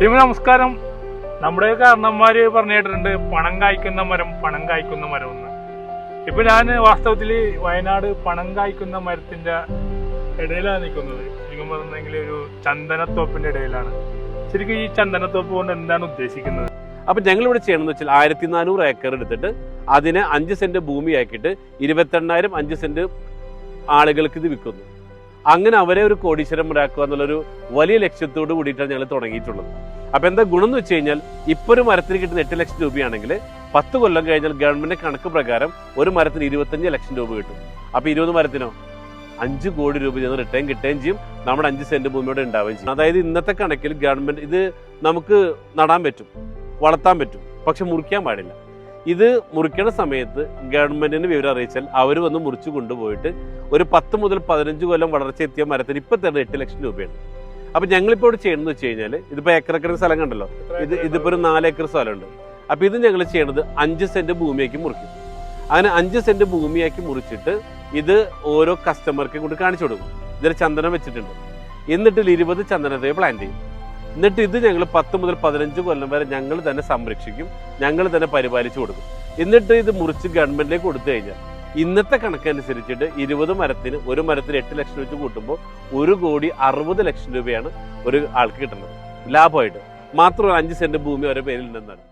Team നമസ്കാരം. നമ്മുടെ കാരണന്മാര് പറഞ്ഞു കേട്ടിട്ടുണ്ട് പണം കായ്ക്കുന്ന മരം എന്ന്. ഇപ്പൊ ഞാൻ വാസ്തവത്തിൽ വയനാട് പണം കായ്ക്കുന്ന മരത്തിന്റെ ഇടയിലാണ് നിൽക്കുന്നത്. ശരിക്കും പറഞ്ഞെങ്കിൽ ഒരു ചന്ദനത്തോപ്പിന്റെ ഇടയിലാണ്. ശരിക്കും ഈ ചന്ദനത്തോപ്പ് കൊണ്ട് എന്താണ് ഉദ്ദേശിക്കുന്നത്? അപ്പൊ ഞങ്ങൾ ഇവിടെ ചെയ്യണമെന്ന് വെച്ചാൽ 1400 ഏക്കർ എടുത്തിട്ട് അതിനെ 5 സെന്റ് ഭൂമിയാക്കിയിട്ട് 28,000 5 സെന്റ് ആളുകൾക്ക് ഇത് വിൽക്കുന്നു. അങ്ങനെ അവരെ ഒരു കോടീശ്വരന്മാരാക്കുക എന്നുള്ളൊരു വലിയ ലക്ഷ്യത്തോട് കൂടിയിട്ടാണ് ഞങ്ങൾ തുടങ്ങിയിട്ടുള്ളത്. അപ്പൊ എന്താ ഗുണം എന്ന് വെച്ച് കഴിഞ്ഞാൽ ഇപ്പൊ ഒരു മരത്തിന് കിട്ടുന്ന 8 ലക്ഷം രൂപയാണെങ്കിൽ 10 കൊല്ലം കഴിഞ്ഞാൽ ഗവൺമെന്റ് കണക്ക് പ്രകാരം ഒരു മരത്തിന് 25 ലക്ഷം രൂപ കിട്ടും. അപ്പൊ 20 മരത്തിനോ 5 കോടി രൂപ ചെന്ന് റിട്ടേൺ കിട്ടുകയും ചെയ്യും. നമ്മുടെ 5 സെന്റ് ഭൂമിയോടെ ഉണ്ടാവുകയും ചെയ്യും. അതായത് ഇന്നത്തെ കണക്കിൽ ഗവൺമെന്റ് ഇത് നമുക്ക് നടാൻ പറ്റും, വളർത്താൻ പറ്റും, പക്ഷെ മുറിക്കാൻ പാടില്ല. ഇത് മുറിക്കുന്ന സമയത്ത് ഗവൺമെന്റിന് വിവരം അറിയിച്ചാൽ അവർ വന്ന് മുറിച്ചു കൊണ്ടുപോയിട്ട് ഒരു 10 മുതൽ 15 കൊല്ലം വളർച്ച എത്തിയ മരത്തിന് ഇപ്പൊ തന്നെ 8 ലക്ഷം രൂപയാണ്. അപ്പൊ ഞങ്ങളിപ്പോ ഇവിടെ ചെയ്യുന്നത് വെച്ച് കഴിഞ്ഞാൽ ഇതിപ്പോ ഏക്കറക്കണ സ്ഥലം കണ്ടല്ലോ, ഇതിപ്പോ ഒരു 4 ഏക്കർ സ്ഥലമുണ്ട്. അപ്പൊ ഇത് ഞങ്ങൾ ചെയ്യണത് 5 സെന്റ് ഭൂമിയാക്കി മുറിക്കും. അങ്ങനെ 5 സെന്റ് ഭൂമിയാക്കി മുറിച്ചിട്ട് ഇത് ഓരോ കസ്റ്റമർക്ക് കൊണ്ട് കാണിച്ചു കൊടുക്കും. ഇതിൽ ചന്ദനം വെച്ചിട്ടുണ്ട്. എന്നിട്ട് 20 ചന്ദനത്തെ പ്ലാന്റ് ചെയ്യും. എന്നിട്ട് ഇത് ഞങ്ങൾ 10 മുതൽ 15 കൊല്ലം വരെ ഞങ്ങൾ തന്നെ സംരക്ഷിക്കും, ഞങ്ങൾ തന്നെ പരിപാലിച്ചു കൊടുക്കും. എന്നിട്ട് ഇത് മുറിച്ച് ഗവൺമെന്റിലേക്ക് കൊടുത്തു കഴിഞ്ഞാൽ ഇന്നത്തെ കണക്കനുസരിച്ചിട്ട് 20 മരത്തിന് ഒരു മരത്തിന് 8 ലക്ഷം വെച്ച് കൂട്ടുമ്പോൾ 1,60 ലക്ഷം രൂപയാണ് ഒരു ആൾക്ക് കിട്ടുന്നത് ലാഭമായിട്ട്. മാത്രമല്ല 5 സെന്റ് ഭൂമി അവരുടെ പേരിൽ ഉണ്ടെന്നാണ്.